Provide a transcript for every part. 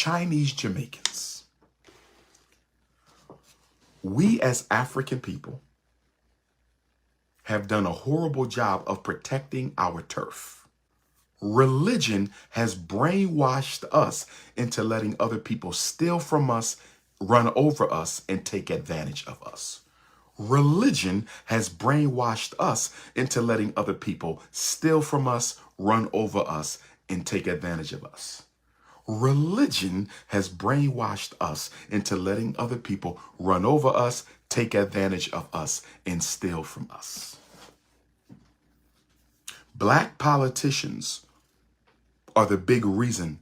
Chinese Jamaicans. We as African people have done a horrible job of protecting our turf. Religion has brainwashed us into letting other people steal from us, run over us, and take advantage of us. Religion has brainwashed us into letting other people steal from us, run over us, and take advantage of us. Religion has brainwashed us into letting other people run over us, take advantage of us, and steal from us. Black politicians are the big reason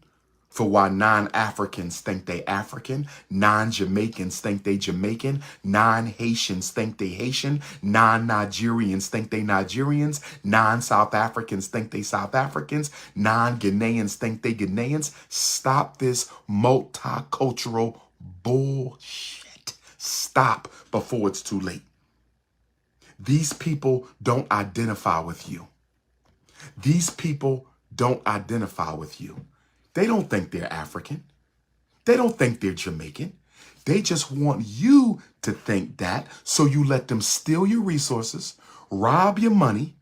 for why non-Africans think they African, non-Jamaicans think they Jamaican, non-Haitians think they Haitian, non-Nigerians think they Nigerians, non-South Africans think they South Africans, non-Ghanaians think they Ghanaians. Stop this multicultural bullshit. Stop before it's too late. These people don't identify with you. These people don't identify with you. They don't think they're African. They don't think they're Jamaican. They just want you to think that, so you let them steal your resources, rob your money,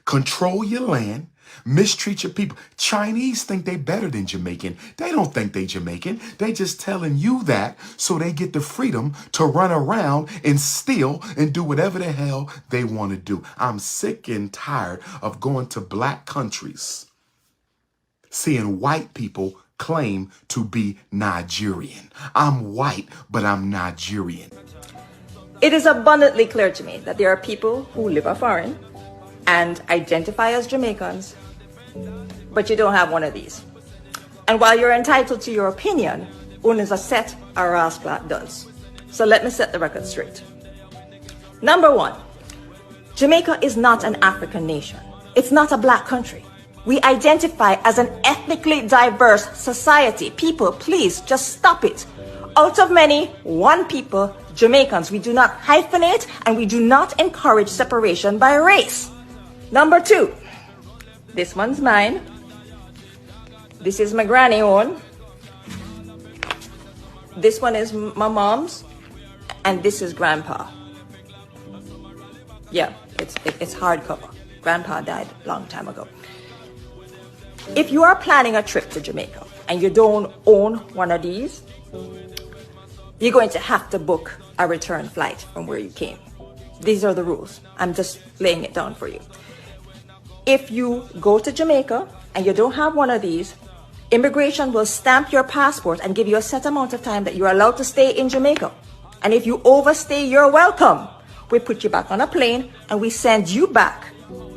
control your land, mistreat your people. Chinese think they better than Jamaican. They don't think they Jamaican. They just telling you that so they get the freedom to run around and steal and do whatever the hell they want to do. I'm sick and tired of going to black countries, seeing white people claim to be Nigerian. I'm white, but I'm Nigerian. It is abundantly clear to me that there are people who live foreign and identify as Jamaicans, but you don't have one of these. And while you're entitled to your opinion, only a set or Rasclat does. So let me set the record straight. Number one, Jamaica is not an African nation. It's not a black country. We identify as an ethnically diverse society. People, please just stop it. Out of many, one people, Jamaicans. We do not hyphenate and we do not encourage separation by race. Number two, this one's mine. This is my granny own. This one is my mom's. And this is grandpa. Yeah, it's hardcover. Grandpa died a long time ago. If you are planning a trip to Jamaica and you don't own one of these, you're going to have to book a return flight from where you came. These are the rules. I'm just laying it down for you. If you go to Jamaica and you don't have one of these, immigration will stamp your passport and give you a set amount of time that you're allowed to stay in Jamaica. And if you overstay your welcome, we put you back on a plane and we send you back.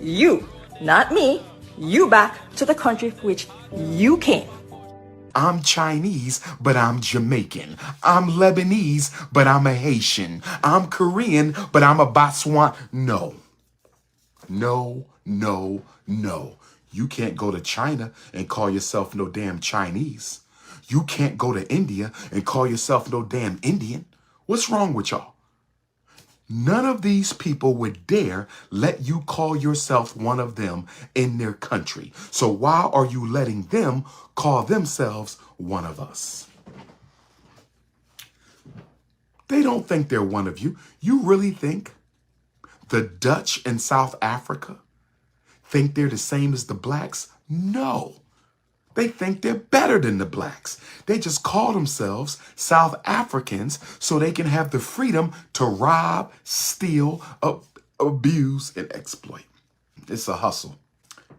You, not me. You back to the country from which you came. I'm Chinese, but I'm Jamaican. I'm Lebanese, but I'm a Haitian. I'm Korean, but I'm a Botswana. No. No, no, no. You can't go to China and call yourself no damn Chinese. You can't go to India and call yourself no damn Indian. What's wrong with y'all? None of these people would dare let you call yourself one of them in their country. So why are you letting them call themselves one of us? They don't think they're one of you. You really think the Dutch in South Africa think they're the same as the blacks? No. They think they're better than the blacks. They just call themselves South Africans so they can have the freedom to rob, steal, abuse, and exploit. It's a hustle.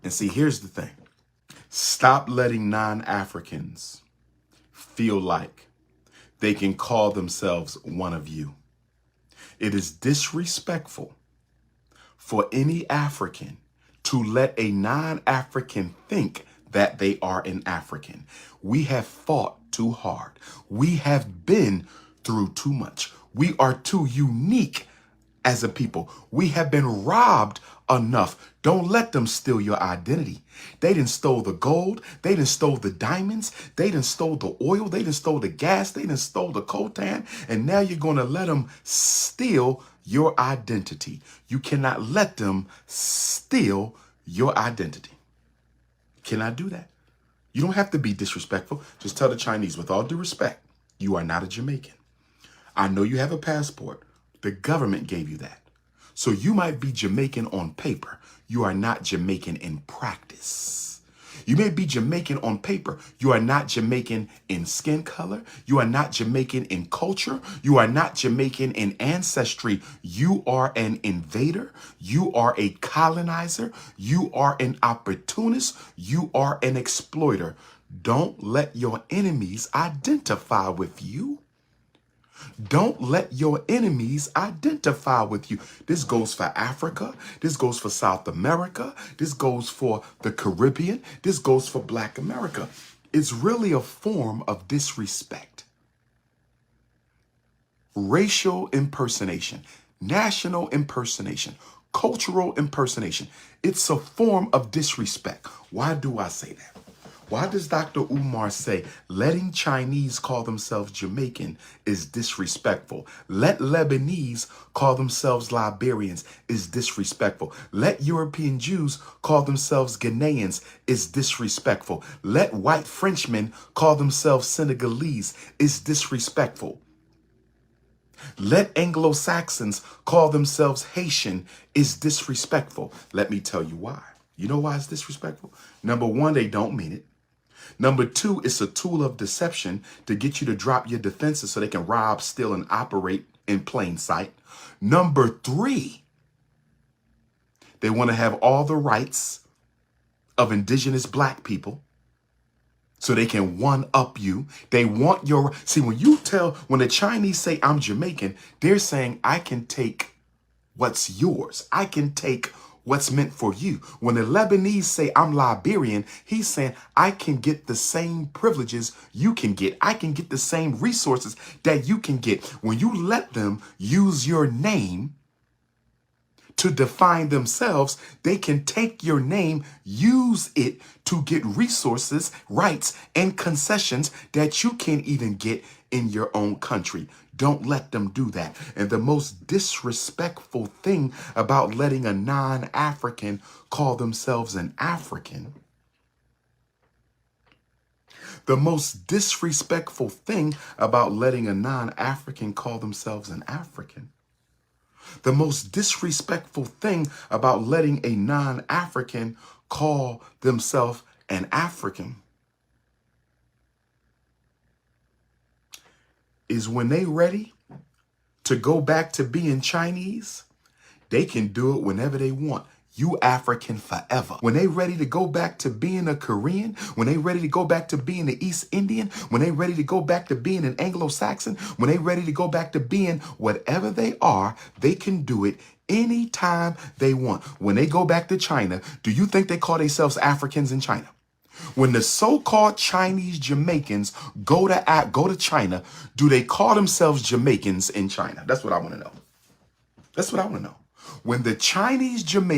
And see, here's the thing. Stop letting non-Africans feel like they can call themselves one of you. It is disrespectful for any African to let a non-African think that they are an African. We have fought too hard. We have been through too much. We are too unique as a people. We have been robbed enough. Don't let them steal your identity. They done stole the gold. They done stole the diamonds. They done stole the oil. They done stole the gas. They done stole the coltan. And now you're going to let them steal your identity. You cannot let them steal your identity. Cannot do that. You don't have to be disrespectful. Just tell the Chinese, with all due respect, you are not a Jamaican. I know you have a passport. The government gave you that. So you might be Jamaican on paper. You are not Jamaican in practice. You may be Jamaican on paper. You are not Jamaican in skin color. You are not Jamaican in culture. You are not Jamaican in ancestry. You are an invader. You are a colonizer. You are an opportunist. You are an exploiter. Don't let your enemies identify with you. Don't let your enemies identify with you. This goes for Africa. This goes for South America. This goes for the Caribbean. This goes for Black America. It's really a form of disrespect. Racial impersonation, national impersonation, cultural impersonation. It's a form of disrespect. Why do I say that? Why does Dr. Umar say letting Chinese call themselves Jamaican is disrespectful? Let Lebanese call themselves Liberians is disrespectful. Let European Jews call themselves Ghanaians is disrespectful. Let white Frenchmen call themselves Senegalese is disrespectful. Let Anglo-Saxons call themselves Haitian is disrespectful. Let me tell you why. You know why it's disrespectful? Number one, they don't mean it. Number two, it's a tool of deception to get you to drop your defenses so they can rob, steal, and operate in plain sight. Number three, they want to have all the rights of indigenous Black people so they can one-up you. They want your... See, when the Chinese say I'm Jamaican, they're saying I can take what's yours. I can take what's meant for you. When the Lebanese say I'm Liberian, he's saying I can get the same privileges you can get. I can get the same resources that you can get. When you let them use your name to define themselves, they can take your name, use it to get resources, rights, and concessions that you can't even get in your own country. Don't let them do that. And the most disrespectful thing about letting a non-African call themselves an African, the most disrespectful thing about letting a non-African call themselves an African, the most disrespectful thing about letting a non-African call themselves an African is when they ready to go back to being Chinese, they can do it whenever they want. You African forever. When they ready to go back to being a Korean, when they ready to go back to being the East Indian, when they ready to go back to being an Anglo-Saxon, when they ready to go back to being whatever they are, they can do it anytime they want. When they go back to China, do you think they call themselves Africans in China? When the so-called Chinese Jamaicans go to China, do they call themselves Jamaicans in China? That's what I want to know. That's what I want to know. When the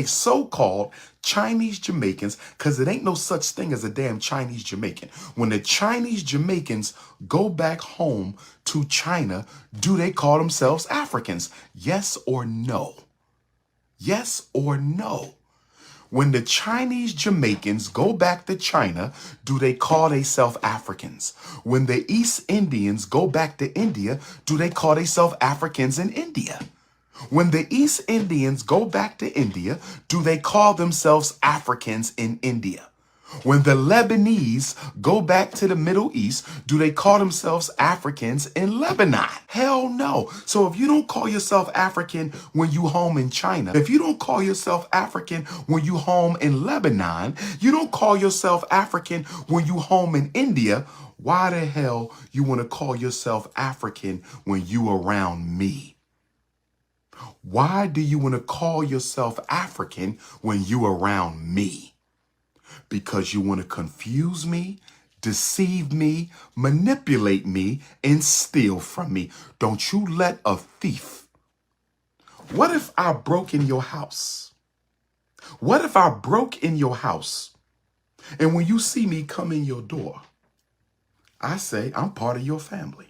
so-called Chinese Jamaicans, because it ain't no such thing as a damn Chinese Jamaican. When the Chinese Jamaicans go back home to China, do they call themselves Africans? Yes or no? Yes or no? When the Chinese Jamaicans go back to China, do they call themselves Africans? When the East Indians go back to India, do they call themselves Africans in India? When the East Indians go back to India, do they call themselves Africans in India? When the Lebanese go back to the Middle East, do they call themselves Africans in Lebanon? Hell no. So if you don't call yourself African when you home in China, if you don't call yourself African when you home in Lebanon, you don't call yourself African when you home in India, why the hell you want to call yourself African when you around me? Why do you want to call yourself African when you around me? Because you want to confuse me, deceive me, manipulate me, and steal from me. Don't you let a thief. What if I broke in your house? What if I broke in your house and when you see me come in your door, I say I'm part of your family?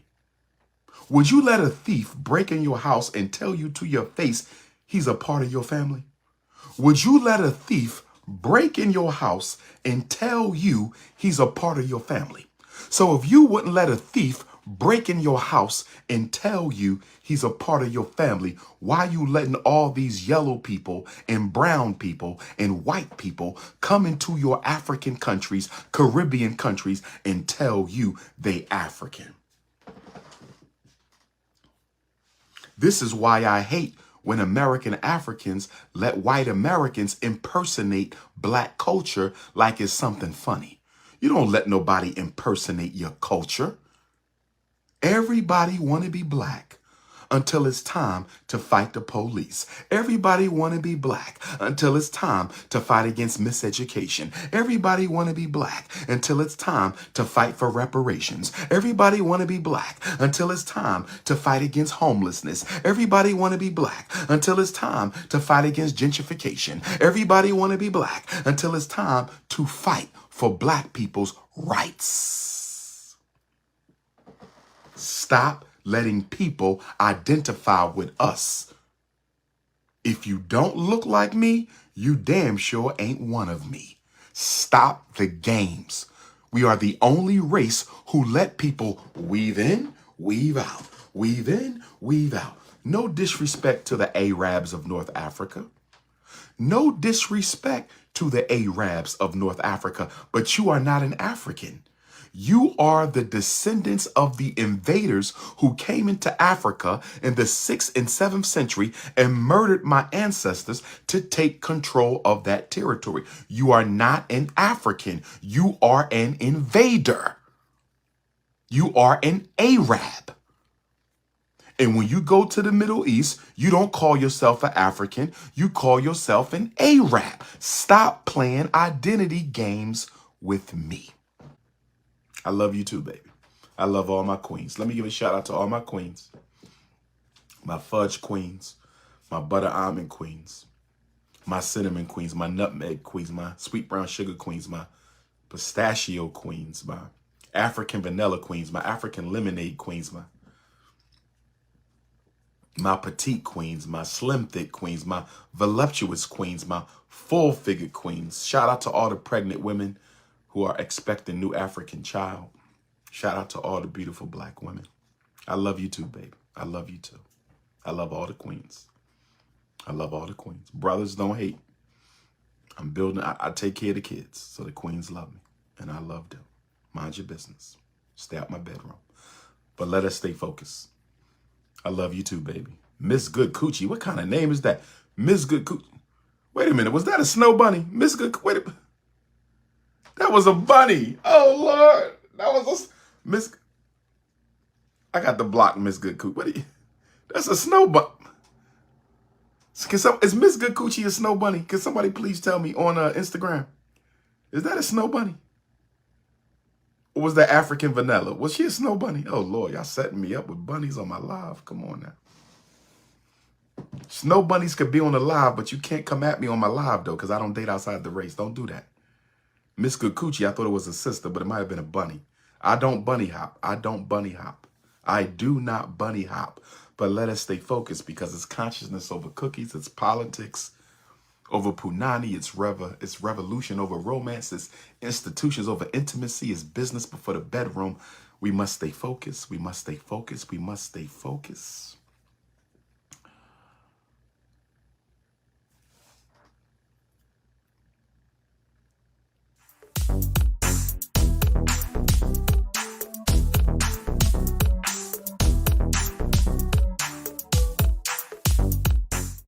Would you let a thief break in your house and tell you to your face he's a part of your family? Would you let a thief break in your house and tell you he's a part of your family. So if you wouldn't let a thief break in your house and tell you he's a part of your family, why you letting all these yellow people and brown people and white people come into your African countries, Caribbean countries, and tell you they African? This is why I hate when American Africans let white Americans impersonate black culture like it's something funny. You don't let nobody impersonate your culture. Everybody want to be black until it's time to fight the police. Everybody want to be black until it's time to fight against miseducation. Everybody want to be black until it's time to fight for reparations. Everybody want to be black until it's time to fight against homelessness. Everybody want to be black until it's time to fight against gentrification. Everybody want to be black until it's time to fight for black people's rights. Stop letting people identify with us. If you don't look like me, you damn sure ain't one of me. Stop the games. We are the only race who let people weave in, weave out, weave in, weave out. No disrespect to the Arabs of North Africa. No disrespect to the Arabs of North Africa, but you are not an African. You are the descendants of the invaders who came into Africa in the 6th and 7th century and murdered my ancestors to take control of that territory. You are not an African. You are an invader. You are an Arab. And when you go to the Middle East, you don't call yourself an African. You call yourself an Arab. Stop playing identity games with me. I love you too, baby. I love all my queens. Let me give a shout out to all my queens. My fudge queens, my butter almond queens, my cinnamon queens, my nutmeg queens, my sweet brown sugar queens, my pistachio queens, my African vanilla queens, my African lemonade queens, my petite queens, my slim thick queens, my voluptuous queens, my full figured queens. Shout out to all the pregnant women who are expecting new African child. Shout out to all the beautiful black women. I love you too, baby. I love you too. I love all the queens. I love all the queens. Brothers, don't hate. I'm building, I take care of the kids, so the queens love me, and I love them. Mind your business. Stay out my bedroom. But let us stay focused. I love you too, baby. Miss Good Coochie. What kind of name is that? Miss Good Coochie. Wait a minute. Was that a snow bunny? Miss Good, wait a minute. That was a bunny. Oh, Lord. That was a Miss. I got to block Miss Good Coochie. What are you? That's a snow bunny. Is Miss Good Coochie a snow bunny? Can somebody please tell me on Instagram? Is that a snow bunny? Or was that African vanilla? Was she a snow bunny? Oh, Lord. Y'all setting me up with bunnies on my live. Come on now. Snow bunnies could be on the live, but you can't come at me on my live, though, because I don't date outside the race. Don't do that. Miss Good Coochie, I thought it was a sister, but it might have been a bunny. I don't bunny hop. I don't bunny hop. I do not bunny hop. But let us stay focused because it's consciousness over cookies. It's politics over punani. It's revolution over romance. It's institutions over intimacy. It's business before the bedroom. We must stay focused. We must stay focused. We must stay focused.